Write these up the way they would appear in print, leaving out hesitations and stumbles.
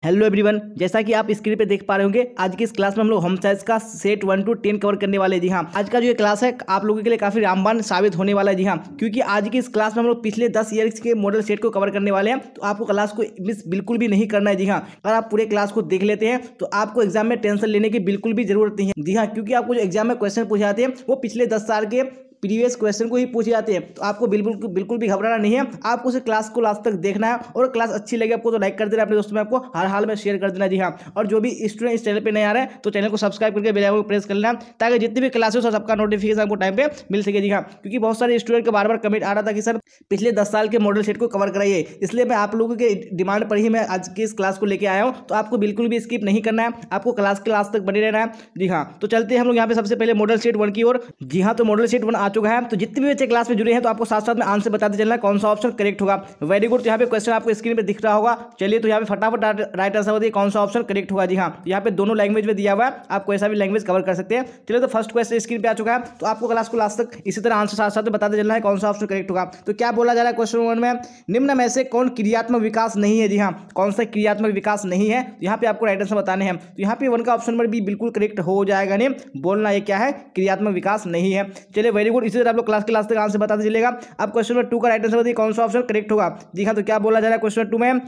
Hello everyone, जैसा कि आप स्क्रीन पे देख पा रहे होंगे, आज की इस क्लास में हम लोग होम साइंस का सेट 1 to 10 कवर करने वाले हैं। जी हाँ, आज का जो ये क्लास है आप लोगों के लिए काफी रामबाण साबित होने वाला है। जी हाँ, क्योंकि आज की इस क्लास में हम लोग पिछले 10 ईयर्स के मॉडल सेट को कवर करने वाले हैं, तो आपको क्लास को मिस बिल्कुल भी नहीं करना है। जी हाँ, अगर आप पूरे क्लास को देख लेते हैं तो आपको एग्जाम में टेंशन लेने की बिल्कुल भी जरूरत नहीं है। जी हाँ, क्योंकि आपको जो एग्जाम में क्वेश्चन पूछे जाते हैं वो पिछले 10 साल के प्रीवियस क्वेश्चन को ही पूछे जाते हैं, तो आपको बिल्कुल भी घबराना नहीं है। आपको उस क्लास को लास्ट तक देखना है और क्लास अच्छी लगे आपको तो लाइक कर देना, अपने दोस्तों में आपको हर हाल में शेयर कर देना। जी हाँ, और जो भी स्टूडेंट इस चैनल पे नहीं आ रहे हैं तो चैनल को सब्सक्राइब करके बेल आइकन को प्रेस कर लेना, ताकि जितनी भी क्लासेस हो सबका नोटिफिकेशन आपको टाइम पे मिल सके। जी हाँ, क्योंकि बहुत सारे स्टूडेंट के बार बार कमेंट आ रहा था कि सर पिछले 10 साल के मॉडल सेट को कवर कराइए, इसलिए मैं आप लोगों के डिमांड पर ही मैं आज की इस क्लास को लेकर आया हूँ। तो आपको बिल्कुल भी स्किप नहीं करना है, आपको क्लास के लास्ट तक बने रहना है। जी हाँ, तो चलते हैं हम लोग यहाँ पे सबसे पहले मॉडल सेट 1 की ओर। जी हाँ, तो मॉडल सेट 1 आ चुका है। तो जितने भी बच्चे क्लास में जुड़े हैं तो आपको साथ साथ में आंसर बताते चलना कौन सा ऑप्शन करेक्ट होगा। वेरी गुड, तो यहाँ पे क्वेश्चन आपको स्क्रीन पे दिख रहा होगा। चलिए तो यहाँ पे फटाफट राइट आंसर बताइए कौन सा ऑप्शन करेक्ट होगा। जी हाँ, यहाँ पे दोनों लैंग्वेज में दिया हुआ है, आप कोई सा भी लैंग्वेज कवर कर सकते हैं। चलिए तो फर्स्ट क्वेश्चन स्क्रीन पे आ चुका है, तो आपको क्लास को लास्ट तक इसी तरह आंसर साथ साथ में बताते चलना है कौन सा ऑप्शन करेक्ट होगा। तो क्या बोला जा रहा है क्वेश्चन 1 में, निम्न में से कौन क्रियात्मक विकास नहीं है। जी हाँ, कौन सा क्रियात्मक विकास नहीं है, यहाँ पे आपको राइट आंसर बताने हैं। तो यहाँ पे 1 का ऑप्शन नंबर बी बिल्कुल करेक्ट हो जाएगा। नहीं बोलना ये क्या है, क्रियात्मक विकास नहीं है। चलिए वेरी गुड, इसी तरह आप लोग क्लास के लास्ट तक आंसर बताते चलेगा। अब क्वेश्चन नंबर 2 का राइट आंसर बताइए कौन सा ऑप्शन करेक्ट होगा। जी हाँ, तो क्या बोला जा रहा है क्वेश्चन 2 में,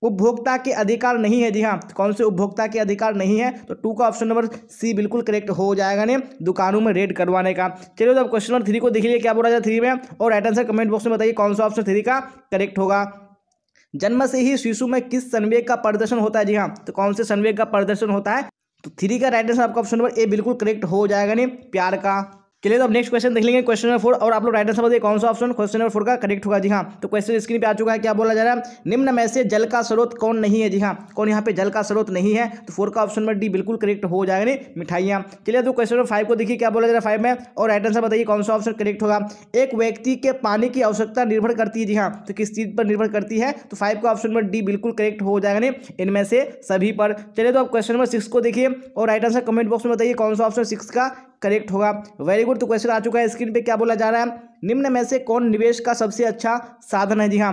उपभोक्ता के अधिकार नहीं है। जी हाँ, कौन से उपभोक्ता के अधिकार नहीं है, तो 2 का ऑप्शन नंबर सी बिल्कुल करेक्ट हो जाएगा। ने दुकानों में रेड करवाने का। चलिए तो अब क्वेश्चन नंबर 3 को देख लीजिए क्या बोला जाए 3 में, और राइट आंसर कमेंट बॉक्स में बताइए कौन सा ऑप्शन 3 का करेक्ट होगा। जन्म से ही शिशु में किस संवेग का प्रदर्शन होता है। जी हाँ, तो कौन से संवेग का प्रदर्शन होता है, तो 3 का राइट आंसर आपका ऑप्शन नंबर ए बिल्कुल करेक्ट हो जाएगा। नहीं प्यार का। चलिए तो अब नेक्स्ट क्वेश्चन देख लेंगे क्वेश्चन नंबर 4, और आप लोग राइट आंसर बताइए कौन सा ऑप्शन क्वेश्चन नंबर 4 का करेक्ट होगा। जी हाँ, तो क्वेश्चन स्क्रीन पे आ चुका है, क्या बोला जा रहा है, निम्न में से जल का स्रोत कौन नहीं है। जी हाँ, कौन यहाँ पे जल का स्रोत नहीं है, तो 4 का ऑप्शन नंबर डी बिल्कुल करेक्ट हो जाएगा। नहीं मिठाइयाँ। चलिए तो क्वेश्चन नंबर 5 को देखिए क्या बोला जा रहा है 5 में, और राइट आंसर बताइए कौन सा ऑप्शन करेक्ट होगा। एक व्यक्ति के पानी की आवश्यकता निर्भर करती है। जी हाँ, तो किस चीज पर निर्भर करती है, तो 5 का ऑप्शन नंबर डी बिल्कुल करेक्ट हो जाएगा। नहीं इनमें से सभी पर। चलिए तो अब क्वेश्चन नंबर 6 को देखिए, और राइट आंसर कमेंट बॉक्स में बताइए कौन सा ऑप्शन 6 का करेक्ट होगा। वेरी गुड, तो क्वेश्चन आ चुका है स्क्रीन पे, क्या बोला जा रहा है, निम्न में से कौन निवेश का सबसे अच्छा साधन है। जी हाँ,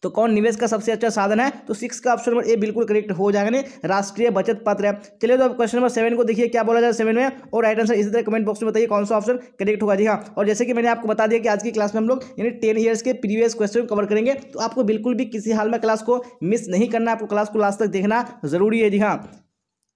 तो कौन निवेश का सबसे अच्छा साधन है, तो 6 का ऑप्शन नंबर ए बिल्कुल करेक्ट हो जाएगा। नहीं राष्ट्रीय बचत पत्र है। चलिए तो अब क्वेश्चन नंबर 7 को देखिए क्या बोला जाए 7 में, और राइट आंसर इसी तरह कमेंट बॉक्स में बताइए कौन सा ऑप्शन करेक्ट होगा। जी हाँ, और जैसे कि मैंने आपको बता दिया कि आज की क्लास में हम लोग यानी 10 ईयर्स के प्रीवियस क्वेश्चन कवर करेंगे, तो आपको बिल्कुल भी किसी हाल में क्लास को मिस नहीं करना, आपको क्लास को लास्ट तक देखना जरूरी है। जी हाँ,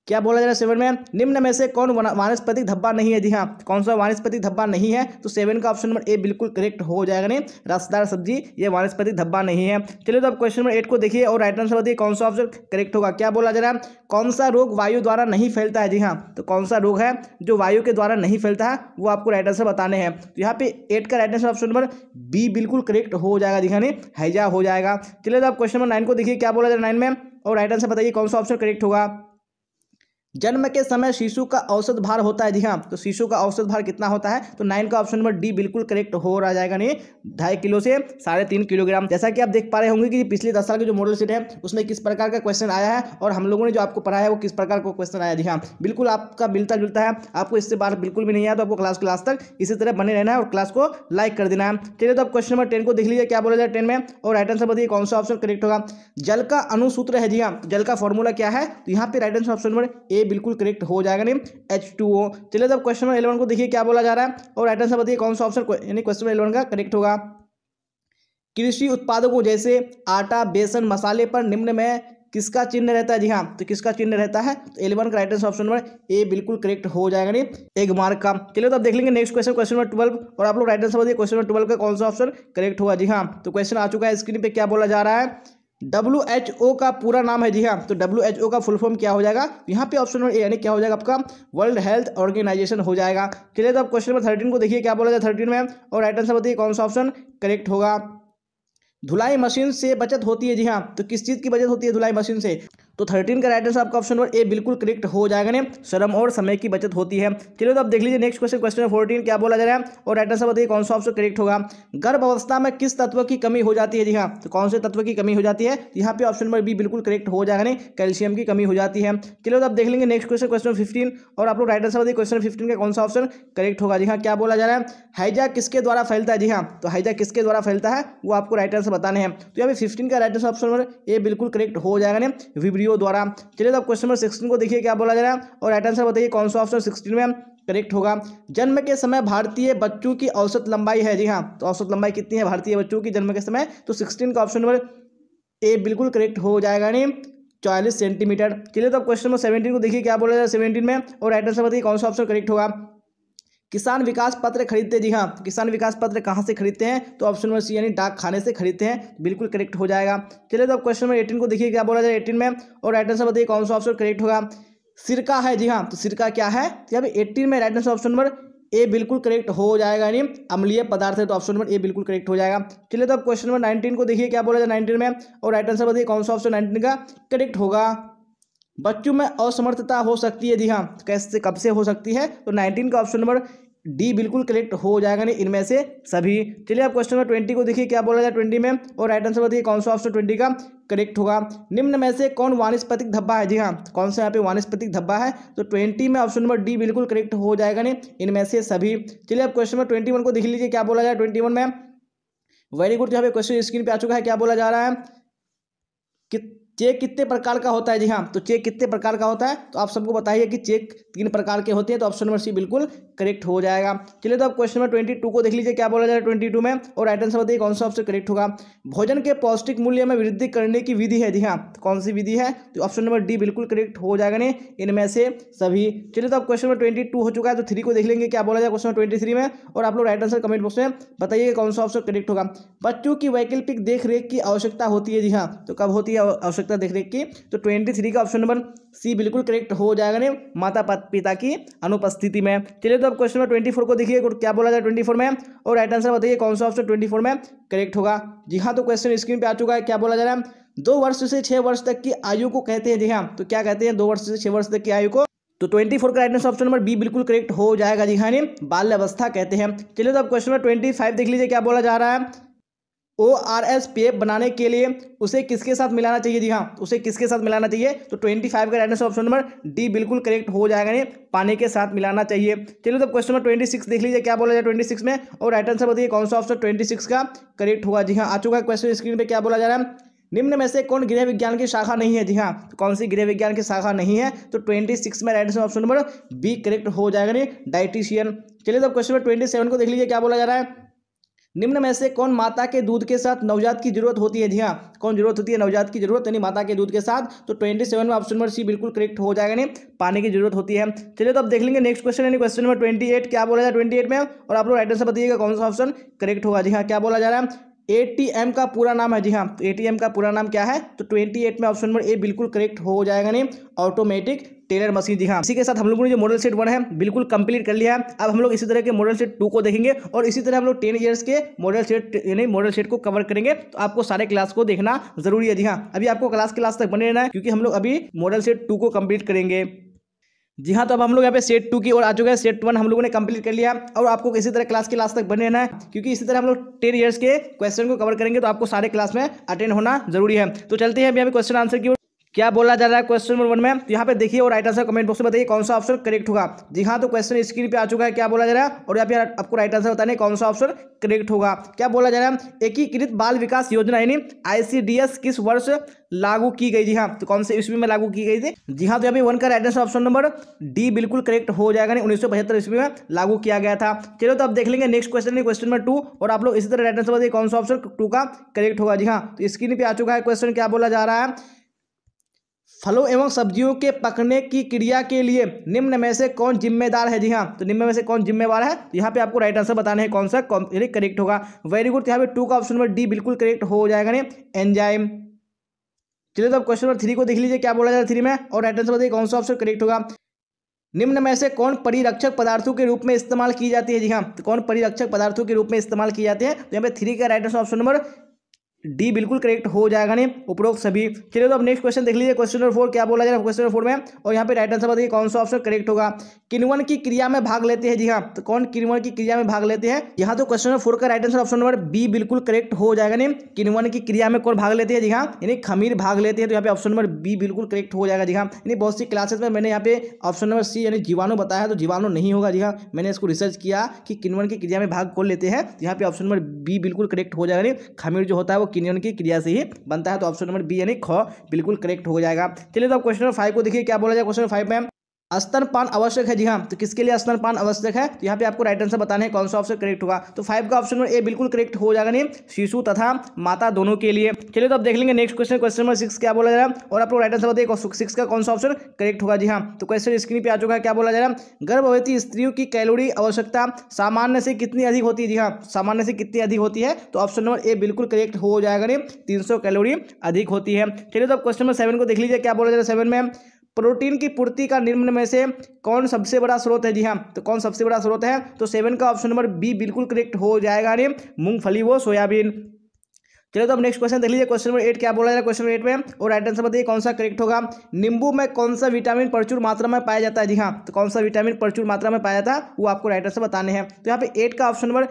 क्या बोला जा रहा है 7 में, निम्न में से कौन वानस्पतिक धब्बा नहीं है। जी हाँ, कौन सा वानस्पतिक धब्बा नहीं है, तो 7 का ऑप्शन नंबर ए बिल्कुल करेक्ट हो जाएगा। नहीं रसदार सब्जी ये वानस्पतिक धब्बा नहीं है। चलिए तो अब क्वेश्चन नंबर 8 को देखिए, और राइट आंसर बताइए कौन सा ऑप्शन करेक्ट होगा। क्या बोला जा रहा है, कौन सा रोग वायु द्वारा नहीं फैलता है। जी हाँ, तो कौन सा रोग है जो वायु के द्वारा नहीं फैलता है, वो आपको राइट आंसर बताने हैं। तो यहाँ पे 8 का right answer option number B बिल्कुल करेक्ट हो जाएगा। जी हाँ, नहीं हैजा हो जाएगा। चलिए तो अब क्वेश्चन नंबर 9 को देखिए क्या बोला जा रहा है 9 में, और राइट आंसर बताइए कौन सा ऑप्शन करेक्ट होगा। जन्म के समय शिशु का औसत भार होता है। जी हाँ, तो शिशु का औसत भार कितना होता है, तो 9 का ऑप्शन नंबर डी बिल्कुल करेक्ट हो रहा जाएगा। नहीं 2.5 किलो से 3.5 किलोग्राम। जैसा कि आप देख पा रहे होंगे कि पिछले 10 साल के जो मॉडल सेट है उसमें किस प्रकार का क्वेश्चन आया है, और हम लोगों ने जो आपको पढ़ाया है वो किस प्रकार का क्वेश्चन आया। जी हाँ, बिल्कुल आपका मिलता जुलता है, आपको इससे बाहर बिल्कुल भी नहीं आया, तो आपको क्लास के लास्ट तक इसी तरह बने रहना है और क्लास को लाइक कर देना है। चलिए तो अब क्वेश्चन नंबर 10 को देख लीजिए क्या बोला जाए 10 में, और राइट आंसर बताइए कौन सा ऑप्शन करेक्ट होगा। जल का अणुसूत्र है। जी हाँ, जल का फॉर्मूला क्या है, तो यहाँ पे right answer option number A बिल्कुल करेक्ट हो जाएगा। नहीं H2O। चलिए तो क्वेश्चन नंबर 11 को देखिए क्या बोला जा रहा है, और राइट आंसर बताइए कौन सा ऑप्शन यानी क्वेश्चन नंबर 11 का करेक्ट होगा। कृषि उत्पादकों जैसे आटा बेसन मसाले पर निम्न में किसका चिन्ह रहता है। जी हाँ, तो किसका चिन्ह रहता है, तो 11 का right answer option number A बिल्कुल करेक्ट हो जाएगा। नहीं एक मार्क का। चलिए तो अब देख लेंगे नेक्स्ट क्वेश्चन क्वेश्चन नंबर 12, और आप लोग राइट आंसर बताइए क्वेश्चन नंबर 12 का कौन सा ऑप्शन करेक्ट होगा। जी हाँ, तो क्वेश्चन आ चुका है स्क्रीन पे, क्या बोला जा रहा है, WHO का पूरा नाम है। जी हाँ, तो WHO का फुल फॉर्म क्या हो जाएगा, यहाँ पे ऑप्शन नंबर ए यानी क्या हो जाएगा आपका वर्ल्ड हेल्थ ऑर्गेनाइजेशन हो जाएगा। चलिए तो अब क्वेश्चन नंबर 13 को देखिए क्या बोला जाए 13 में, और राइट आंसर बताइए कौन सा ऑप्शन करेक्ट होगा। धुलाई मशीन से बचत होती है। जी हाँ, तो किस चीज़ की बचत होती है धुलाई मशीन से, तो 13 का राइट आंसर आपका ऑप्शन नंबर ए बिल्कुल करेक्ट हो जाएगा। ने श्रम और समय की बचत होती है। चलिए तो अब देख लीजिए नेक्स्ट क्वेश्चन क्वेश्चन 14 क्या बोला जा रहा है, और राइट आंसर बताइए कौन सा ऑप्शन करेक्ट होगा। गर्भ अवस्था में किस तत्व की कमी हो जाती है। जी हाँ, तो कौन से तत्व की कमी हो जाती है, यहाँ पे ऑप्शन नंबर बी बिल्कुल करेक्ट हो जाएगा। नहीं कैल्शियम की कमी हो जाती है। चलिए तो अब देख लेंगे नेक्स्ट क्वेश्चन क्वेश्चन 15, और आप लोग राइट आंसर बताइए क्वेश्चन 15 का कौन सा ऑप्शन करेक्ट होगा। जी हाँ, क्या बोला जा रहा है, हैजा किसके द्वारा फैलता है। जी हाँ, तो हैजा किसके द्वारा फैलता है वो आपको राइट आंसर बताने हैं। तो यहाँ पे 15 का right answer option number A बिल्कुल करेक्ट हो जाएगा। विब्रियो सभ्यों द्वारा। चलिए तो अब क्वेश्चन नंबर 16 को देखिए क्या बोला जा रहा है और राइट आंसर बताइए कौन सा ऑप्शन 16 में करेक्ट होगा। जन्म के समय भारतीय बच्चों की औसत लंबाई है, जी हाँ, तो औसत लंबाई कितनी है भारतीय बच्चों की जन्म के समय, तो 16 का ऑप्शन नंबर ए बिल्कुल करेक्ट हो जाएगा नहीं, 44 सेंटीमीटर। चलिए तो अब क्वेश्चन नंबर 17 को देखिए क्या बोला जा रहा है 17 में और राइट आंसर बताइए कौन सा ऑप्शन करेक्ट होगा। किसान विकास पत्र खरीदते, जी हाँ, किसान विकास पत्र कहाँ से खरीदते हैं, तो ऑप्शन नंबर सी यानी डाक खाने से खरीदते हैं, बिल्कुल करेक्ट हो जाएगा। चलिए तो अब क्वेश्चन नंबर 18 को देखिए क्या बोला जाए 18 में और राइट आंसर बताइए कौन सा ऑप्शन करेक्ट होगा। सिरका है, जी हाँ, तो सिरका क्या है, तो यहाँ पे 18 में right answer option number A बिल्कुल करेक्ट हो जाएगा, नहीं अम्लीय पदार्थ है, तो ऑप्शन नंबर ए बिल्कुल करेक्ट हो जाएगा। चलिए तो अब क्वेश्चन नंबर 19 को देखिए क्या बोला जाए 19 में और राइट आंसर बताइए कौन सा ऑप्शन 19 का करेक्ट होगा। बच्चों में असमर्थता हो सकती है, जी हाँ, कैसे कब से हो सकती है, तो 19 का ऑप्शन नंबर डी बिल्कुल करेक्ट हो जाएगा, नहीं इनमें से सभी। चलिए अब क्वेश्चन नंबर 20 को देखिए क्या बोला जाए 20 में और राइट आंसर बताइए कौन सा ऑप्शन 20 का करेक्ट होगा। निम्न में से कौन वानस्पतिक धब्बा है, जी हाँ, कौन सा यहाँ पे वानस्पतिक धब्बा है, तो 20 में ऑप्शन नंबर डी बिल्कुल करेक्ट हो जाएगा, नहीं इनमें से सभी। चलिए अब क्वेश्चन नंबर 21 को देख लीजिए क्या बोला जाए 21 में। वेरी गुड, यहाँ पे क्वेश्चन स्क्रीन पे आ चुका है, क्या बोला जा रहा है कि चेक कितने प्रकार का होता है, जी हाँ, तो चेक कितने प्रकार का होता है, तो आप सबको बताइए कि चेक 3 प्रकार के होते हैं, तो ऑप्शन नंबर सी बिल्कुल करेक्ट हो जाएगा। चलिए तो अब क्वेश्चन नंबर 22 को देख लीजिए क्या बोला जाए 22 में और राइट आंसर बताइए कौन सा ऑप्शन करेक्ट होगा। भोजन के पौष्टिक मूल्य में वृद्धि करने की विधि है, जी हाँ, तो कौन सी विधि है, तो ऑप्शन नंबर डी बिल्कुल करेक्ट हो जाएगा, नहीं इनमें से सभी। चलिए तो अब क्वेश्चन नंबर 22 हो चुका है, तो 3 को देख लेंगे क्या बोला जाए क्वेश्चन नंबर 23 में और आप लोग राइट आंसर कमेंट बॉक्स में बताइए कौन सा ऑप्शन करेक्ट होगा। बच्चों की वैकल्पिक देखरेख की आवश्यकता होती है, जी हाँ, तो कब होती है आवश्यकता देखरेख की, तो 23 का ऑप्शन नंबर सी बिल्कुल करेक्ट हो जाएगा, नहीं माता पिता की अनुपस्थिति में। चलिए तो अब क्वेश्चन नंबर 24 को देखिए क्या बोला जाए 24 में और राइट आंसर बताइए कौन सा ऑप्शन 24 में करेक्ट होगा। जी हाँ, तो क्वेश्चन स्क्रीन पे आ चुका है, क्या बोला जा रहा है 2 वर्ष से 6 वर्ष तक की आयु को कहते हैं, जी हाँ, तो क्या कहते हैं 2 वर्ष से 6 वर्ष तक की आयु को, तो 24 का right answer option number B बिल्कुल करेक्ट हो जाएगा, जी हाँ, नहीं बाल्य अवस्था कहते हैं। चलिए तो अब क्वेश्चन नंबर 25 देख लीजिए क्या बोला जा रहा है। ORS पेय बनाने के लिए उसे किसके साथ मिलाना चाहिए, जी हाँ, उसे किसके साथ मिलाना चाहिए, तो 25 का right answer option number D बिल्कुल करेक्ट हो जाएगा, नहीं पानी के साथ मिलाना चाहिए। चलिए तो क्वेश्चन नंबर 26 देख लीजिए क्या बोला जाए 26 में और राइट आंसर बताइए कौन सा ऑप्शन 26 का करेक्ट होगा। जी हाँ, आ चुका है क्वेश्चन स्क्रीन पे, क्या बोला जा रहा है निम्न में से कौन गृह विज्ञान की शाखा नहीं है, जी हाँ, तो कौन सी गृह विज्ञान की शाखा नहीं है, तो 26 में right answer option number B correct हो जाएगा, नहीं डाइटिशियन। चलिए तो क्वेश्चन नंबर 27 को देख लीजिए क्या बोला जा रहा है। निम्न में से कौन माता के दूध के साथ नवजात की जरूरत होती है, जी हाँ, कौन जरूरत होती है नवजात की जरूरत यानी माता के दूध के साथ, तो 27 में ऑप्शन नंबर सी बिल्कुल करेक्ट हो जाएगा, नहीं पानी की जरूरत होती है। चलिए तो अब देख लेंगे नेक्स्ट क्वेश्चन यानी क्वेश्चन नंबर 28 क्या बोला जाए 28 में और आप लोग राइट आंसर बताइएगा कौन सा ऑप्शन करेक्ट होगा। जी हाँ, क्या बोला जा रहा है ATM का पूरा नाम है, जी हाँ, तो ATM का पूरा नाम क्या है, तो 28 में ऑप्शन नंबर ए बिल्कुल करेक्ट हो जाएगा, नहीं ऑटोमेटिक टेलर मशीन। जी हाँ, इसी के साथ हम लोगों ने जो मॉडल सेट 1 है बिल्कुल कंप्लीट कर लिया है। अब हम लोग इसी तरह के मॉडल सेट 2 को देखेंगे और इसी तरह हम लोग 10 ईयर्स के मॉडल सेट यानी मॉडल सेट को कवर करेंगे, तो आपको सारे क्लास को देखना जरूरी है। जी हाँ, अभी आपको क्लास तक बने रहना है क्योंकि हम लोग अभी मॉडल सेट 2 को कंप्लीट करेंगे। जी हाँ, तो अब हम लोग यहाँ पे सेट 2 की ओर आ चुके हैं। सेट 1 हम लोगों ने कंप्लीट कर लिया और आपको इसी तरह क्लास के लास्ट तक बने रहना है क्योंकि इसी तरह हम लोग 10 ईयर्स के क्वेश्चन को कवर करेंगे, तो आपको सारे क्लास में अटेंड होना जरूरी है। तो चलते हैं अभी यहाँ पे क्वेश्चन आंसर की ओर। क्या बोला जा रहा है क्वेश्चन नंबर 1 में, तो यहाँ पे देखिए और राइट आंसर कमेंट बॉक्स में बताइए कौन सा ऑप्शन करेक्ट होगा। जी हाँ, तो क्वेश्चन स्क्रीन पे आ चुका है, क्या बोला जा रहा है और यहाँ पे आपको राइट आंसर बताने कौन सा ऑप्शन करेक्ट होगा। क्या बोला जा रहा है एकीकृत बाल विकास योजना यानी ICDS किस वर्ष लागू की गई। जी हाँ, तो कौन से ईस्वी में लागू की गई थी। जी हाँ, तो यहाँ पे 1 का right answer option number D बिल्कुल करेक्ट हो जाएगा, 1975 ईस्वी में लागू किया गया था। चलो तो अब देख लेंगे नेक्स्ट क्वेश्चन क्वेश्चन नंबर 2 और आप लोग इसी तरह राइट आंसर बताइए कौन सा ऑप्शन 2 का करेक्ट होगा। जी हाँ, तो स्क्रीन पे आ चुका है क्वेश्चन, क्या बोला जा रहा है फलों एवं सब्जियों के पकने की क्रिया के लिए निम्न में से कौन जिम्मेदार है। जी हाँ, तो निम्न में से कौन जिम्मेवार है, तो यहाँ पे आपको राइट आंसर बताना है कौन सा करेक्ट होगा। वेरी गुड, यहाँ पे 2 का ऑप्शन नंबर डी बिल्कुल करेक्ट हो जाएगा, नहीं एंजाइम। चलिए तो अब क्वेश्चन नंबर 3 को देख लीजिए क्या बोला जा रहा है 3 में और राइट आंसर बताइए कौन सा ऑप्शन करेक्ट होगा। निम्न में से कौन परिरक्षक पदार्थों के रूप में इस्तेमाल की जाती है। जी हाँ, तो कौन परिरक्षक पदार्थों के रूप में इस्तेमाल किए जाते हैं, तो यहाँ पे 3 का right answer option number D बिल्कुल करेक्ट हो जाएगा, नहीं उपरोक्त सभी। चलिए तो अब नेक्स्ट क्वेश्चन देख लीजिए क्वेश्चन नंबर 4 क्या बोला जा रहा है क्वेश्चन नंबर 4 में और यहाँ पे राइट आंसर बताइए कौन सा ऑप्शन करेक्ट होगा। किण्वन की क्रिया में भाग लेते हैं। जी हाँ, तो कौन किण्वन की क्रिया में भाग लेते हैं। यहाँ तो क्वेश्चन नंबर 4 का right answer option number B बिल्कुल करेक्ट हो जाएगा, नहीं किण्वन की क्रिया में कौन भाग लेते हैं। जी हाँ, यानी खमीर भाग लेते हैं, तो यहाँ पे ऑप्शन नंबर बी बिल्कुल करेक्ट हो जाएगा। जी हाँ, यानी बहुत सी क्लासेस में मैंने यहाँ पे ऑप्शन नंबर सी यानी जीवाणु बताया है, तो जीवाणु नहीं होगा। जी हाँ, मैंने इसको रिसर्च किया कि किण्वन की क्रिया में भाग कौन लेते हैं, यहाँ पे ऑप्शन नंबर बी बिल्कुल करेक्ट हो जाएगा, नहीं खमीर जो होता है वो किन्वन की क्रिया से ही बनता है। तो ऑप्शन नंबर बी यानी ख बिल्कुल करेक्ट हो जाएगा। चलिए तो अब क्वेश्चन नंबर 5 को देखिए क्या बोला जाए। क्वेश्चन नंबर 5 में स्तनपान आवश्यक है, जी हाँ, तो किसके लिए स्तनपान आवश्यक है, तो यहाँ पे आपको राइट आंसर बताना है कौन सा ऑप्शन करेक्ट होगा। तो 5 का ऑप्शन नंबर ए बिल्कुल करेक्ट हो जाएगा, नहीं शिशु तथा माता दोनों के लिए। चलिए तो अब देख लेंगे नेक्स्ट क्वेश्चन। क्वेश्चन नंबर 6 क्या बोला जा रहा है और आप लोग राइट आंसर बताइए 6 का कौन सा ऑप्शन करेक्ट होगा। जी हाँ, तो क्वेश्चन स्क्रीन पे आ चुका है। क्या बोला जा रहा है, गर्भवती स्त्रियों की कैलोरी आवश्यकता सामान्य से कितनी अधिक होती है। जी हाँ, सामान्य से कितनी अधिक होती है, तो ऑप्शन नंबर ए बिल्कुल करेक्ट हो जाएगा, नहीं 300 कैलोरी अधिक होती है। चलिए तो अब क्वेश्चन नंबर 7 को देख लीजिए। क्या बोला जा रहा है 7 में, प्रोटीन की पूर्ति का निम्न में से कौन सबसे बड़ा स्रोत है। जी हाँ, तो कौन सबसे बड़ा स्रोत है, तो 7 का ऑप्शन नंबर बी बिल्कुल करेक्ट हो जाएगा, नहीं मूंगफली व सोयाबीन। चलिए तो अब नेक्स्ट क्वेश्चन देख लीजिए। क्वेश्चन नंबर 8 क्या बोला जा रहा है क्वेश्चन नंबर 8 में, और राइट आंसर बताइए कौन सा करेक्ट होगा। नींबू में कौन सा विटामिन प्रचुर मात्रा में पाया जाता है। जी हाँ, तो कौन सा विटामिन प्रचुर मात्रा में पाया जाता है वो आपको राइट आंसर बताने हैं। तो यहाँ पे 8 का ऑप्शन नंबर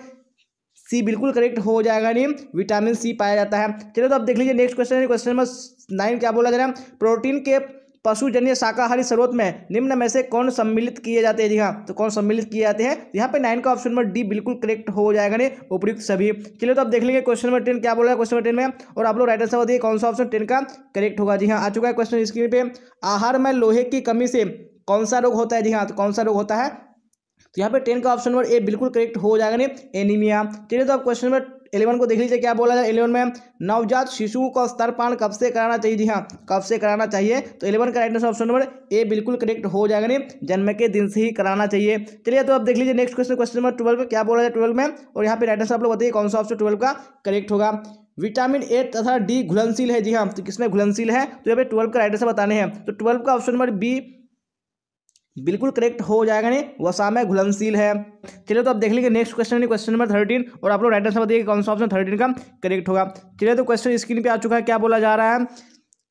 सी बिल्कुल करेक्ट हो जाएगा, नहीं विटामिन सी पाया जाता है। चलिए तो अब देख लीजिए नेक्स्ट क्वेश्चन। क्वेश्चन नंबर 9 क्या बोला जा रहा है, प्रोटीन के पशुजन्य शाकाहारी स्रोत में निम्न में से कौन सम्मिलित किए जाते हैं। जी हाँ, तो कौन सम्मिलित किए जाते हैं, यहाँ पे 9 का ऑप्शन नंबर डी बिल्कुल करेक्ट हो जाएगा, नहीं उपयुक्त सभी। चलिए तो अब देख लेंगे क्वेश्चन नंबर 10 क्या बोला है क्वेश्चन नंबर 10 में, और आप लोग राइट आंसर बताइए कौन सा ऑप्शन 10 का करेक्ट होगा। जी हाँ, आ चुका है क्वेश्चन स्क्रीन पे। आहार में लोहे की कमी से कौन सा रोग होता है। जी हाँ, तो कौन सा रोग होता है, तो यहाँ पे 10 का ऑप्शन नंबर ए बिल्कुल करेक्ट हो जाएगा, नहीं एनीमिया। चलिए तो अब क्वेश्चन नंबर 11 को देख लीजिए। क्या बोला जाए 11 में, नवजात शिशुओं को स्तनपान कब से कराना चाहिए। जी हाँ, कब से कराना चाहिए, तो 11 का right answer option number A बिल्कुल करेक्ट हो जाएगा, नहीं जन्म के दिन से ही कराना चाहिए। चलिए तो अब देख लीजिए नेक्स्ट क्वेश्चन। क्वेश्चन नंबर 12 क्या बोला जाए 12 में, और यहाँ पे राइट आंसर आप लोग बताइए कौन सा ऑप्शन 12 का करेक्ट होगा। विटामिन ए तथा डी घुलनशील है। जी हाँ, तो किसमें घुलनशील है, तो यहाँ पे 12 का राइट आंसर बताने हैं। तो 12 का ऑप्शन नंबर बी बिल्कुल करेक्ट हो जाएगा, नहीं वसा में घुलनशील है। चलिए तो अब देख लीजिए नेक्स्ट क्वेश्चन क्वेश्चन नंबर 13, और आप लोग राइट आंसर बताइए कौन सा ऑप्शन 13 का करेक्ट होगा। चलिए तो क्वेश्चन स्क्रीन पे आ चुका है। क्या बोला जा रहा है,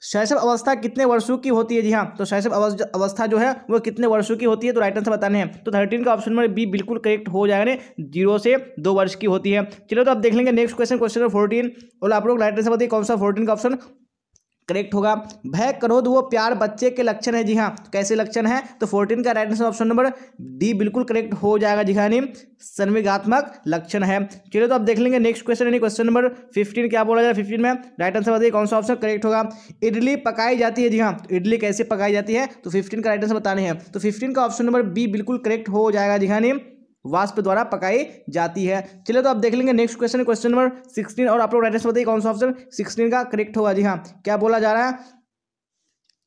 शैशव अवस्था कितने वर्षों की होती है। जी हाँ, तो शैशव अवस्था जो है वो कितने वर्षों की होती है, तो राइट आंसर बताने हैं। तो 13 का ऑप्शन नंबर बी बिल्कुल करेक्ट हो जाएगा, नहीं 0 से 2 वर्ष की होती है। चलिए तो अब देख लेंगे नेक्स्ट क्वेश्चन क्वेश्चन नंबर 14, और आप लोग राइट आंसर बताइए कौन सा 14 का ऑप्शन करेक्ट होगा। भय, क्रोध व प्यार बच्चे के लक्षण है। जी हाँ, कैसे लक्षण है, तो 14 का right answer option number D बिल्कुल करेक्ट हो जाएगा। जी हाँ, नहीं संवेगात्मक लक्षण है। चलिए तो अब देख लेंगे नेक्स्ट क्वेश्चन यानी क्वेश्चन नंबर 15 क्या बोला जाए 15 में, राइट आंसर बताइए कौन सा ऑप्शन करेक्ट होगा। इडली पकाई जाती है। जी हाँ, तो इडली कैसे पकाई जाती है, तो 15 का राइट आंसर बताने हैं। तो 15 का ऑप्शन नंबर बी बिल्कुल करेक्ट हो जाएगा। जी हाँ, नहीं वाष्प द्वारा पकाई जाती है। चलिए तो आप देख लेंगे नेक्स्ट क्वेश्चन क्वेश्चन नंबर 16, और आप लोग राइट आंसर बताइए कौन सा ऑप्शन 16 का करेक्ट होगा। जी हाँ, क्या बोला जा रहा है,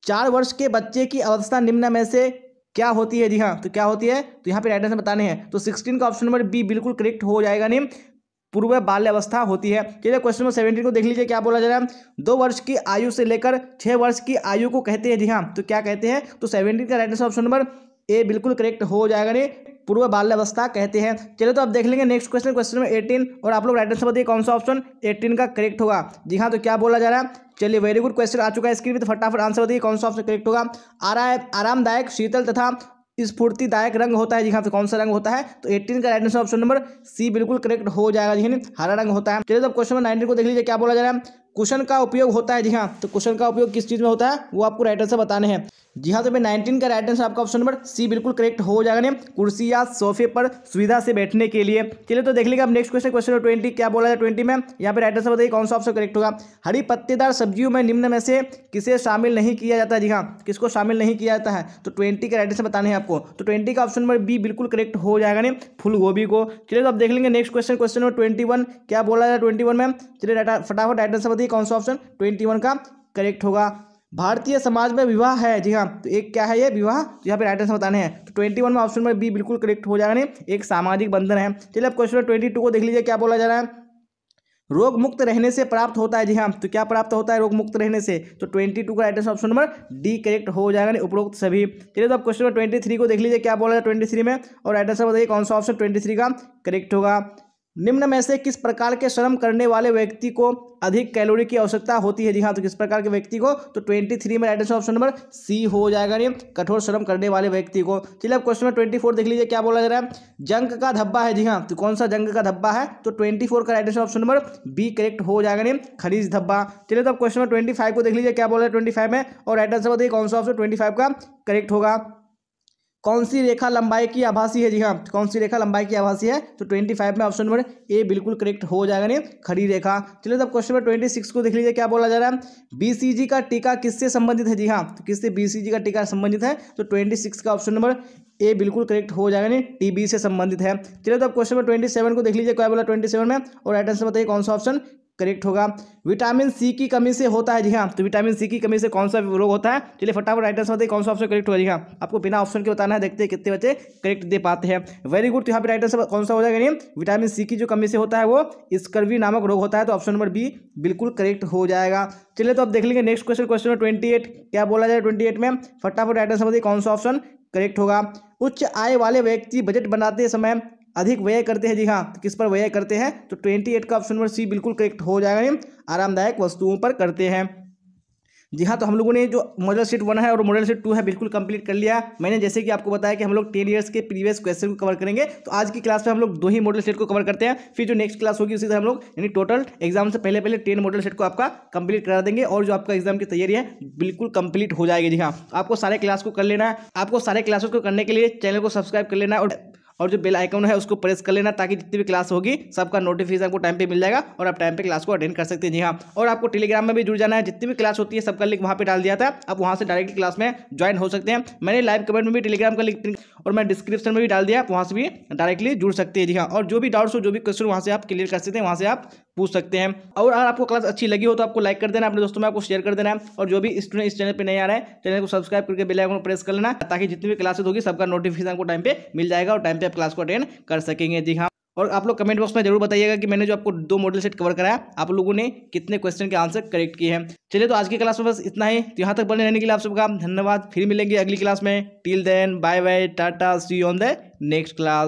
4 वर्ष के बच्चे की अवस्था निम्न में से क्या होती है। जी हाँ, तो क्या होती है, तो यहाँ पे राइट आंसर बताने हैं। तो 16 का ऑप्शन नंबर बी बिल्कुल करेक्ट हो जाएगा, नहीं पूर्व बाल्यावस्था होती है। चलिए क्वेश्चन नंबर 17 को देख लीजिए। क्या बोला जा रहा है, 2 वर्ष की आयु से लेकर 6 वर्ष की आयु को कहते हैं। जी हाँ, तो क्या कहते हैं, तो 17 का right answer option number A बिल्कुल करेक्ट हो जाएगा, नहीं पूर्व बाल्यावस्था कहते हैं। चलिए तो अब देख लेंगे नेक्स्ट क्वेश्चन क्वेश्चन नंबर 18, और आप लोग राइट आंसर बताइए कौन सा ऑप्शन 18 का करेक्ट होगा। जी हाँ, तो क्या बोला जा रहा है, चलिए वेरी गुड क्वेश्चन आ चुका है स्क्रीन पे, तो फटाफट आंसर बताइए कौन सा ऑप्शन करेक्ट होगा। आरामदायक, शीतल तथा स्फूर्तिदायक रंग होता है। जी हाँ, तो कौन सा रंग होता है, तो 18 का right answer option number C बिल्कुल करेक्ट हो जाएगा। जी हाँ, हरा रंग होता है। चलिए तो क्वेश्चन नंबर 19 को देख लीजिए। क्या बोला जा रहा है, कुशन का उपयोग होता है। जी हाँ, तो कुशन का उपयोग किस चीज़ में होता है वो आपको राइट आंसर बताने हैं। जी हाँ, तो मैं 19 का राइट आंसर आपका ऑप्शन नंबर सी बिल्कुल करेक्ट हो जाएगा, नहीं कुर्सी या सोफे पर सुविधा से बैठने के लिए। चलिए तो देख लीजिए अब नेक्स्ट क्वेश्चन क्वेश्चन नंबर 20 क्या बोला है 20 में, यहाँ पे राइट आंसर बताइए कौन सा ऑप्शन करेक्ट होगा। हरी पत्तेदार सब्जियों में निम्न में से किसे शामिल नहीं किया जाता है। जी हाँ, किसको शामिल नहीं किया जाता है, तो 20 का राइट आंसर बताने हैं आपको। तो 20 का ऑप्शन नंबर बी बिल्कुल करेक्ट हो जाएगा, नहीं फूल गोभी को। चलिए तो अब देख लेंगे नेक्स्ट क्वेश्चन क्वेश्चन नंबर 21 क्या बोला है 21 में। चलिए फटाफट राइट आंसर बताइए कौन सा ऑप्शन 21 का करेक्ट होगा। भारतीय समाज में विवाह है। जी हाँ, तो एक क्या है ये विवाह, तो यहाँ पे राइट आंसर बताने हैं। तो 21 में ऑप्शन नंबर बी बिल्कुल करेक्ट हो जाएगा, नहीं एक सामाजिक बंधन है। चलिए अब क्वेश्चन नंबर 22 को देख लीजिए। क्या बोला जा रहा है, रोग मुक्त रहने से प्राप्त होता है। जी हाँ, तो क्या प्राप्त होता है रोग मुक्त रहने से, तो 22 का right answer option number D correct हो जाएगा, नहीं उपरोक्त सभी। चलिए तो अब क्वेश्चन नंबर 23 को देख लीजिए। क्या बोला है 23 में, और राइट आंसर बताइए कौन सा ऑप्शन 23 का करेक्ट होगा। निम्न में से किस प्रकार के श्रम करने वाले व्यक्ति को अधिक कैलोरी की आवश्यकता होती है। जी हाँ, तो किस प्रकार के व्यक्ति को, तो 23 में right answer option number C हो जाएगा, नहीं कठोर श्रम करने वाले व्यक्ति को। चलिए अब क्वेश्चन नंबर 24 देख लीजिए। क्या बोला जा रहा है, जंक का धब्बा है। जी हाँ, तो कौन सा जंक का धब्बा है, तो 24 का right answer option number B correct हो जाएगा, नहीं खनिज धब्बा। चलिए तो अब क्वेश्चन नंबर 25 को देख लीजिए। क्या बोला है 25 में, और राइट आंसर बताइए कौन सा ऑप्शन 25 का करेक्ट होगा। कौन सी रेखा लंबाई की आभासी है? जी हाँ, कौन सी रेखा लंबाई की आभासी है? तो 25 में ऑप्शन नंबर ए बिल्कुल करेक्ट हो जाएगा, नहीं खड़ी रेखा। चलिए तब क्वेश्चन नंबर 26 को देख लीजिए, क्या बोला जा रहा है? बीसीजी का टीका किससे संबंधित है? जी हाँ, तो किससे बीसीजी का टीका संबंधित है? तो 26 का ऑप्शन नंबर ए बिल्कुल करेक्ट हो जाएगा, नहीं टीबी से संबंधित है। चलिए तो अब क्वेश्चन नंबर 27 को देख लीजिए, क्या बोला 27 में, और राइट आंसर बताइए कौन सा ऑप्शन करेक्ट होगा। विटामिन सी की कमी से होता है? जी हाँ, तो विटामिन सी की कमी से कौन सा रोग होता है? चलिए फटाफट राइट आंसर बताइए कौन सा ऑप्शन करेक्ट होगा। जी हाँ, आपको बिना ऑप्शन के बताना है, देखते हैं कितने बच्चे करेक्ट दे पाते हैं। Very good. तो यहाँ पे राइट आंसर कौन सा हो जाएगा? नहीं, विटामिन सी की जो कमी से होता है वो स्कर्वी नामक रोग होता है, तो ऑप्शन नंबर बी बिल्कुल करेक्ट हो जाएगा। चलिए तो अब देख लेंगे नेक्स्ट क्वेश्चन, क्वेश्चन नंबर 28 क्या बोला जाए 28 में, फटाफट राइट आंसर बताइए कौन सा ऑप्शन करेक्ट होगा। उच्च आय वाले व्यक्ति बजट बनाते समय अधिक व्यय करते हैं? जी हाँ, तो किस पर व्यय करते हैं? तो 28 का ऑप्शन नंबर सी बिल्कुल करेक्ट हो जाएगा, नहीं आरामदायक वस्तुओं पर करते हैं। जी हाँ, तो हम लोगों ने जो मॉडल सेट 1 है और मॉडल सेट 2 है बिल्कुल कंप्लीट कर लिया। मैंने जैसे कि आपको बताया कि हम लोग 10 ईयर्स के प्रीवियस क्वेश्चन को कवर करेंगे, तो आज की क्लास में हम लोग 2 ही मॉडल सेट को कवर करते हैं। फिर जो नेक्स्ट क्लास होगी उसी तरह हम लोग यानी टोटल एग्जाम से पहले 10 मॉडल सेट को आपका कंप्लीट करा देंगे, और जो आपका एग्जाम की तैयारी है बिल्कुल कंप्लीट हो जाएगी। जी हाँ, आपको सारे क्लास को कर लेना है। आपको सारे क्लासेस को करने के लिए चैनल को सब्सक्राइब कर लेना है, और जो बेल आइकन है उसको प्रेस कर लेना, ताकि जितनी भी क्लास होगी सबका नोटिफिकेशन आपको टाइम पे मिल जाएगा और आप टाइम पे क्लास को अटेंड कर सकते हैं। जी हाँ, और आपको टेलीग्राम में भी जुड़ जाना है, जितनी भी क्लास होती है सबका लिंक वहाँ पे डाल दिया था, आप वहाँ से डायरेक्टली क्लास में ज्वाइन हो सकते हैं। मैंने लाइव कमेंट में भी टेलीग्राम का लिंक और मैं डिस्क्रिप्शन में भी डाल दिया, आप वहाँ से भी डायरेक्टली जुड़ सकते हैं। जी हाँ, और जो भी डाउट्स हो, जो भी क्वेश्चन वहाँ से आप क्लियर कर सकते हैं, वहाँ से आप पूछ सकते हैं। और अगर आपको क्लास अच्छी लगी हो तो आपको लाइक कर देना, अपने दोस्तों में आपको शेयर कर देना है, और जो भी स्टूडेंट इस चैनल पे नहीं आ रहा है चैनल को सब्सक्राइब करके बेल आइकन को प्रेस कर लेना, ताकि जितनी भी क्लासेस होगी सबका नोटिफिकेशन आपको टाइम पे मिल जाएगा और टाइम पे आप क्लास को अटेंड कर सकेंगे। जी हाँ, और आप लोग कमेंट बॉक्स में जरूर बताइएगा कि मैंने जो आपको 2 मॉडल सेट कवर कराया आप लोगों ने कितने क्वेश्चन के आंसर करेक्ट किए हैं। चलिए तो आज की क्लास में बस इतना ही। तो यहाँ तक बने रहने के लिए आप सबका धन्यवाद। फिर मिलेंगे अगली क्लास में। Till then bye bye, tata, see you on the next class.